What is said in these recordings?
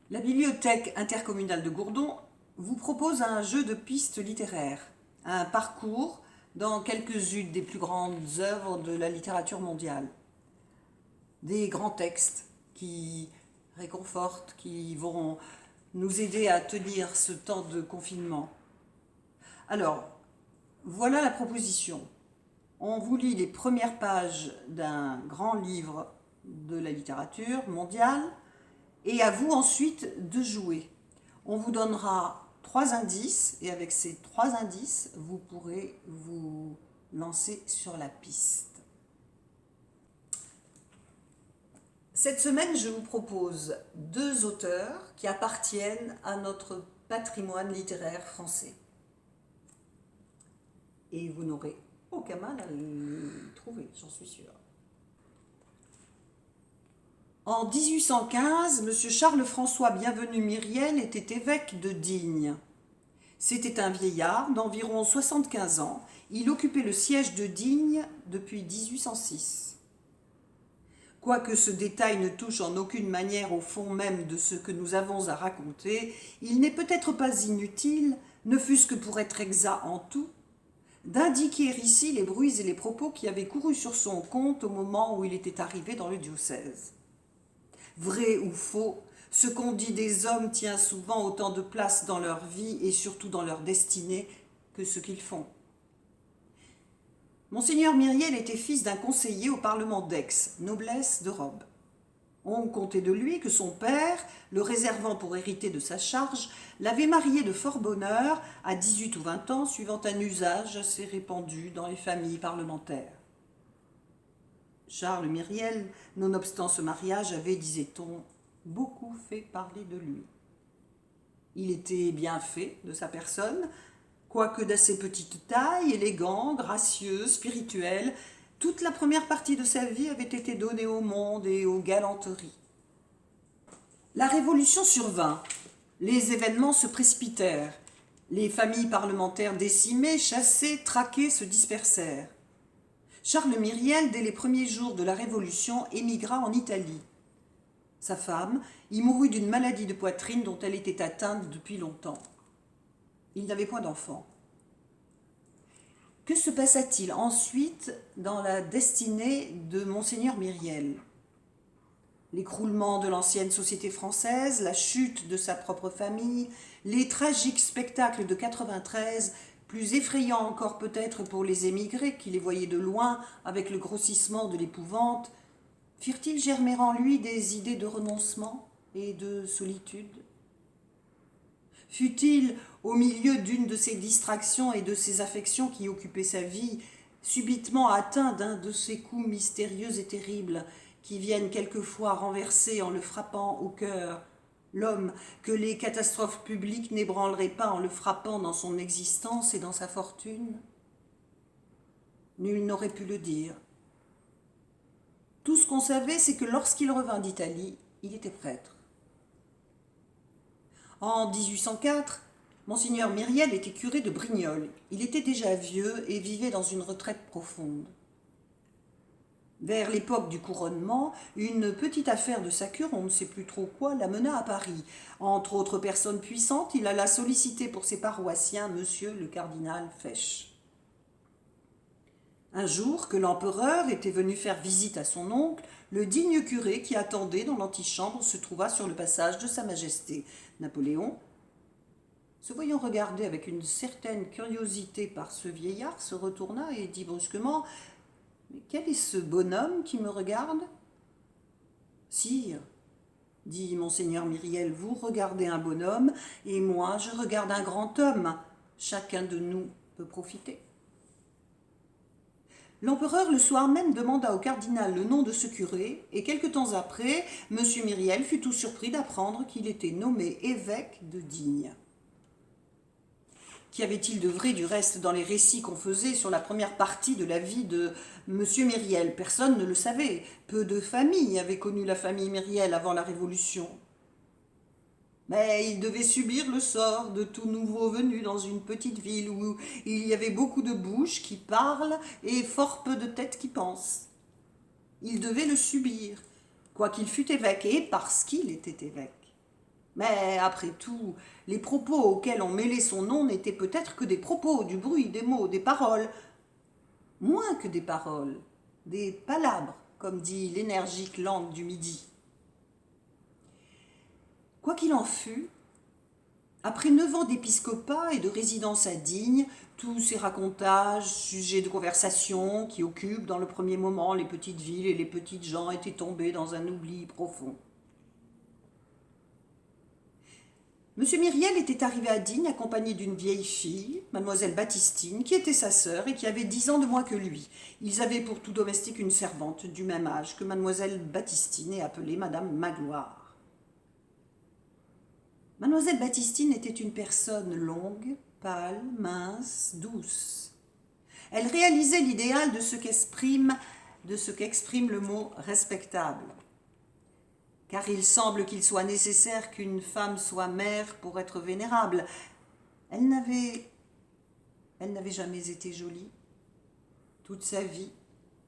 La bibliothèque intercommunale de Gourdon vous propose un jeu de pistes littéraires, un parcours dans quelques-unes des plus grandes œuvres de la littérature mondiale. Des grands textes qui réconfortent, qui vont nous aider à tenir ce temps de confinement. Alors, voilà la proposition. On vous lit les premières pages d'un grand livre de la littérature mondiale et à vous ensuite de jouer. On vous donnera 3 indices et avec ces 3 indices, vous pourrez vous lancer sur la piste. Cette semaine, je vous propose 2 auteurs qui appartiennent à notre patrimoine littéraire français. Et vous n'aurez aucun mal à les trouver, j'en suis sûre. En 1815, M. Charles-François Bienvenu Myriel était évêque de Digne. C'était un vieillard d'environ 75 ans. Il occupait le siège de Digne depuis 1806. Quoique ce détail ne touche en aucune manière au fond même de ce que nous avons à raconter, il n'est peut-être pas inutile, ne fût-ce que pour être exact en tout, d'indiquer ici les bruits et les propos qui avaient couru sur son compte au moment où il était arrivé dans le diocèse. Vrai ou faux, ce qu'on dit des hommes tient souvent autant de place dans leur vie et surtout dans leur destinée que ce qu'ils font. Monseigneur Myriel était fils d'un conseiller au Parlement d'Aix, noblesse de robe. On contait de lui que son père, le réservant pour hériter de sa charge, l'avait marié de fort bonne heure à 18 ou 20 ans, suivant un usage assez répandu dans les familles parlementaires. Charles Myriel, nonobstant ce mariage, avait, disait-on, beaucoup fait parler de lui. Il était bien fait de sa personne, quoique d'assez petite taille, élégant, gracieux, spirituel. Toute la première partie de sa vie avait été donnée au monde et aux galanteries. La Révolution survint, les événements se précipitèrent, les familles parlementaires décimées, chassées, traquées se dispersèrent. Charles Myriel, dès les premiers jours de la Révolution, émigra en Italie. Sa femme y mourut d'une maladie de poitrine dont elle était atteinte depuis longtemps. Il n'avait point d'enfant. Que se passa-t-il ensuite dans la destinée de Monseigneur Myriel ? L'écroulement de l'ancienne société française, la chute de sa propre famille, les tragiques spectacles de 93, plus effrayants encore peut-être pour les émigrés qui les voyaient de loin avec le grossissement de l'épouvante, firent-ils germer en lui des idées de renoncement et de solitude ? Fut-il, au milieu d'une de ces distractions et de ces affections qui occupaient sa vie, subitement atteint d'un de ces coups mystérieux et terribles qui viennent quelquefois renverser en le frappant au cœur l'homme que les catastrophes publiques n'ébranleraient pas en le frappant dans son existence et dans sa fortune ? Nul n'aurait pu le dire. Tout ce qu'on savait, c'est que lorsqu'il revint d'Italie, il était prêtre. En 1804, Monseigneur Myriel était curé de Brignoles. Il était déjà vieux et vivait dans une retraite profonde. Vers l'époque du couronnement, une petite affaire de sa cure, on ne sait plus trop quoi, l'amena à Paris. Entre autres personnes puissantes, il alla solliciter pour ses paroissiens monsieur le cardinal Fesch. Un jour que l'empereur était venu faire visite à son oncle, le digne curé qui attendait dans l'antichambre se trouva sur le passage de Sa Majesté. Napoléon, se voyant regarder avec une certaine curiosité par ce vieillard, se retourna et dit brusquement « Mais quel est ce bonhomme qui me regarde ?»« Sire, dit Monseigneur Myriel, vous regardez un bonhomme et moi je regarde un grand homme. Chacun de nous peut profiter. » L'empereur le soir même demanda au cardinal le nom de ce curé, et quelque temps après, M. Myriel fut tout surpris d'apprendre qu'il était nommé évêque de Digne. Qu'y avait-il de vrai du reste dans les récits qu'on faisait sur la première partie de la vie de M. Myriel ? Personne ne le savait. Peu de familles avaient connu la famille Myriel avant la Révolution. Mais il devait subir le sort de tout nouveau venu dans une petite ville où il y avait beaucoup de bouches qui parlent et fort peu de têtes qui pensent. Il devait le subir, quoiqu'il fût évêque, et parce qu'il était évêque. Mais après tout, les propos auxquels on mêlait son nom n'étaient peut-être que des propos, du bruit, des mots, des paroles. Moins que des paroles, des palabres, comme dit l'énergique langue du Midi. Quoi qu'il en fût, après 9 ans d'épiscopat et de résidence à Digne, tous ces racontages, sujets de conversation qui occupent dans le premier moment les petites villes et les petites gens étaient tombés dans un oubli profond. Monsieur Myriel était arrivé à Digne accompagné d'une vieille fille, mademoiselle Baptistine, qui était sa sœur et qui avait 10 ans de moins que lui. Ils avaient pour tout domestique une servante du même âge que mademoiselle Baptistine et appelée madame Magloire. Mademoiselle Baptistine était une personne longue, pâle, mince, douce. Elle réalisait l'idéal de ce qu'exprime le mot respectable. Car il semble qu'il soit nécessaire qu'une femme soit mère pour être vénérable. Elle n'avait jamais été jolie. Toute sa vie,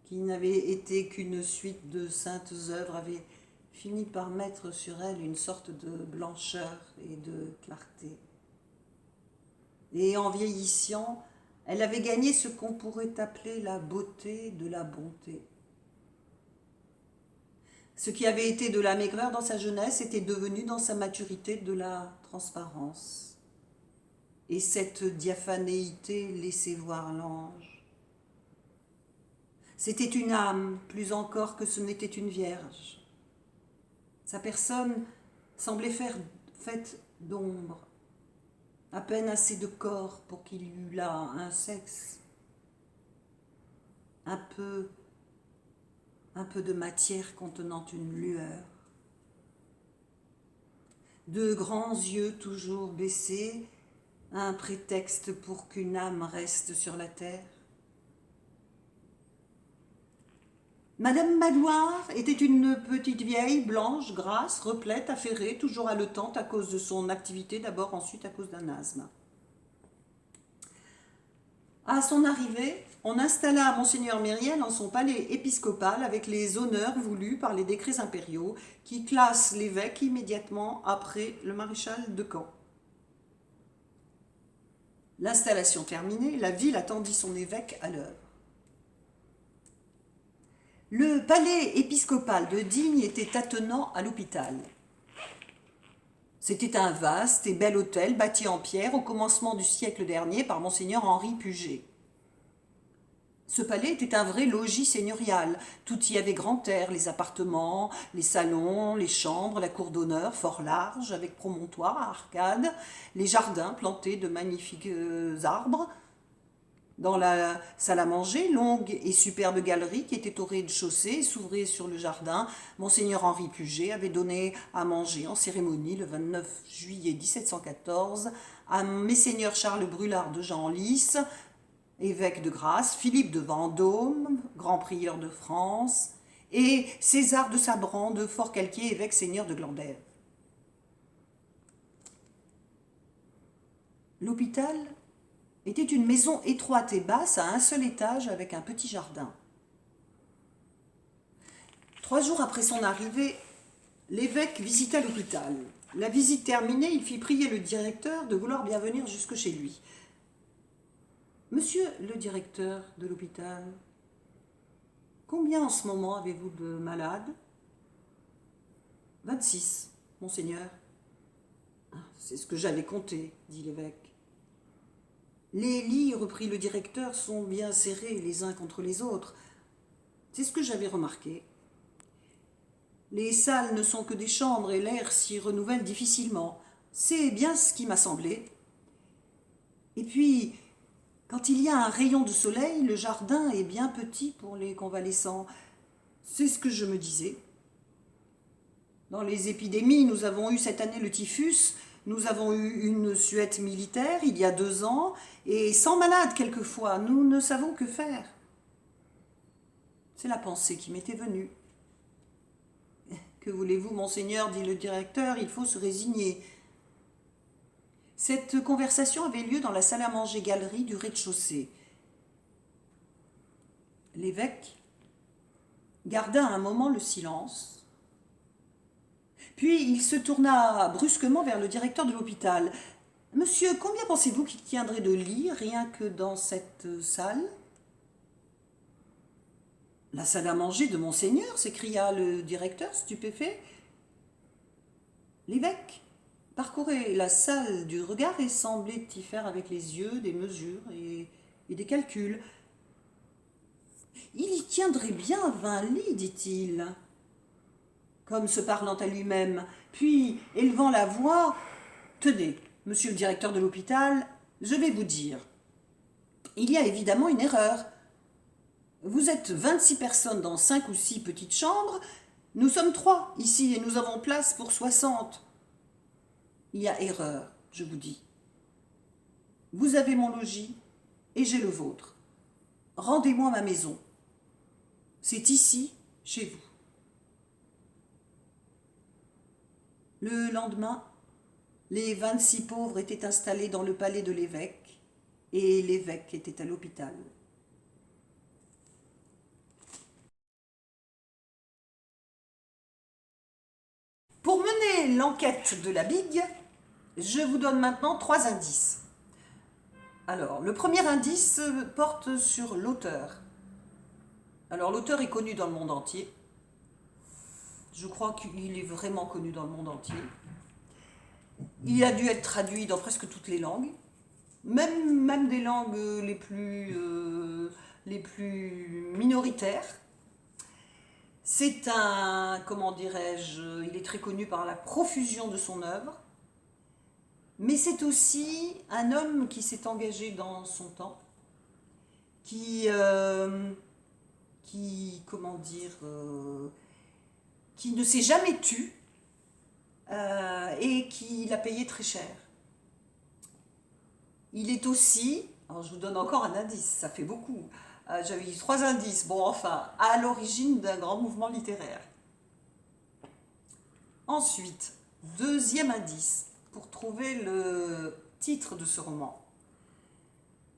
qui n'avait été qu'une suite de saintes œuvres, avait fini par mettre sur elle une sorte de blancheur et de clarté. Et en vieillissant, elle avait gagné ce qu'on pourrait appeler la beauté de la bonté. Ce qui avait été de la maigreur dans sa jeunesse était devenu dans sa maturité de la transparence. Et cette diaphanéité laissait voir l'ange. C'était une âme, plus encore que ce n'était une vierge. Sa personne semblait faite d'ombre, à peine assez de corps pour qu'il y eût là un sexe, un peu de matière contenant une lueur. De grands yeux toujours baissés, un prétexte pour qu'une âme reste sur la terre. Madame Magloire était une petite vieille, blanche, grasse, replète, affairée, toujours haletante à cause de son activité, d'abord, ensuite à cause d'un asthme. À son arrivée, on installa Monseigneur Myriel en son palais épiscopal avec les honneurs voulus par les décrets impériaux qui classent l'évêque immédiatement après le maréchal de Caen. L'installation terminée, la ville attendit son évêque à l'heure. Le palais épiscopal de Digne était attenant à l'hôpital. C'était un vaste et bel hôtel bâti en pierre au commencement du siècle dernier par Monseigneur Henri Puget. Ce palais était un vrai logis seigneurial. Tout y avait grand air, les appartements, les salons, les chambres, la cour d'honneur, fort large, avec promontoire, arcades, les jardins plantés de magnifiques arbres. Dans la salle à manger, longue et superbe galerie qui était au rez-de-chaussée et s'ouvrait sur le jardin, Monseigneur Henri Puget avait donné à manger en cérémonie le 29 juillet 1714 à Messeigneur Charles Brulard de Genlis, évêque de Grasse, Philippe de Vendôme, grand prieur de France, et César de Sabran de Fort-Calquier, évêque seigneur de Glandève. L'hôpital était une maison étroite et basse à un seul étage avec un petit jardin. 3 jours après son arrivée, l'évêque visita l'hôpital. La visite terminée, il fit prier le directeur de vouloir bien venir jusque chez lui. « Monsieur le directeur de l'hôpital, combien en ce moment avez-vous de malades ?»« 26, monseigneur. »« C'est ce que j'avais compté, dit l'évêque. »« Les lits, reprit le directeur, sont bien serrés les uns contre les autres. C'est ce que j'avais remarqué. Les salles ne sont que des chambres et l'air s'y renouvelle difficilement. C'est bien ce qui m'a semblé. Et puis, quand il y a un rayon de soleil, le jardin est bien petit pour les convalescents. C'est ce que je me disais. Dans les épidémies, nous avons eu cette année le typhus, nous avons eu une suette militaire il y a 2 ans, et 100 malades quelquefois, nous ne savons que faire. C'est la pensée qui m'était venue. Que voulez-vous, monseigneur, dit le directeur, il faut se résigner. Cette conversation avait lieu dans la salle à manger galerie du rez-de-chaussée. L'évêque garda un moment le silence, Puis il se tourna brusquement vers le directeur de l'hôpital. « Monsieur, combien pensez-vous qu'il tiendrait de lits rien que dans cette salle ?» « La salle à manger de Monseigneur » s'écria le directeur, stupéfait. L'évêque parcourait la salle du regard et semblait y faire avec les yeux des mesures et des calculs. « Il y tiendrait bien 20 lits, dit-il, comme se parlant à lui-même. Puis, élevant la voix, « Tenez, monsieur le directeur de l'hôpital, je vais vous dire. Il y a évidemment une erreur. Vous êtes 26 personnes dans 5 ou 6 petites chambres. Nous sommes 3 ici et nous avons place pour 60. Il y a erreur, je vous dis. Vous avez mon logis et j'ai le vôtre. Rendez-moi ma maison. C'est ici, chez vous. » Le lendemain, les 26 pauvres étaient installés dans le palais de l'évêque et l'évêque était à l'hôpital. Pour mener l'enquête de la Big, je vous donne maintenant 3 indices. Alors, le premier indice porte sur l'auteur. Alors, l'auteur est connu dans le monde entier. Je crois qu'il est vraiment connu dans le monde entier. Il a dû être traduit dans presque toutes les langues, même des langues les plus minoritaires. C'est comment dirais-je, il est très connu par la profusion de son œuvre, mais c'est aussi un homme qui s'est engagé dans son temps, comment dire, qui ne s'est jamais tu et qui l'a payé très cher. Il est aussi, alors je vous donne encore un indice, ça fait beaucoup, j'avais dit 3 indices, bon enfin, à l'origine d'un grand mouvement littéraire. Ensuite, deuxième indice, pour trouver le titre de ce roman.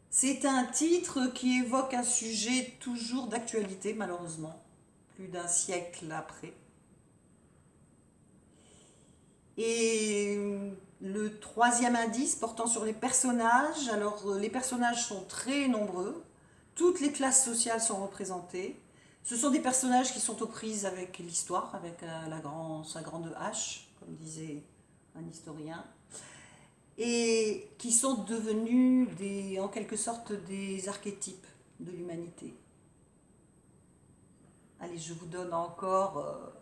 C'est un titre qui évoque un sujet toujours d'actualité, malheureusement, plus d'un siècle après. Et le troisième indice portant sur les personnages, alors les personnages sont très nombreux, toutes les classes sociales sont représentées. Ce sont des personnages qui sont aux prises avec l'histoire, avec sa grande hache, comme disait un historien, et qui sont devenus en quelque sorte des archétypes de l'humanité. Allez, je vous donne encore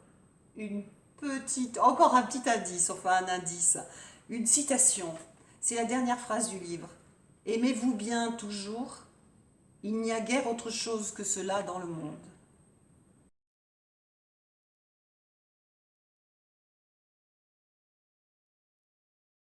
encore un petit indice, enfin un indice, une citation. C'est la dernière phrase du livre. « Aimez-vous bien toujours ? Il n'y a guère autre chose que cela dans le monde. »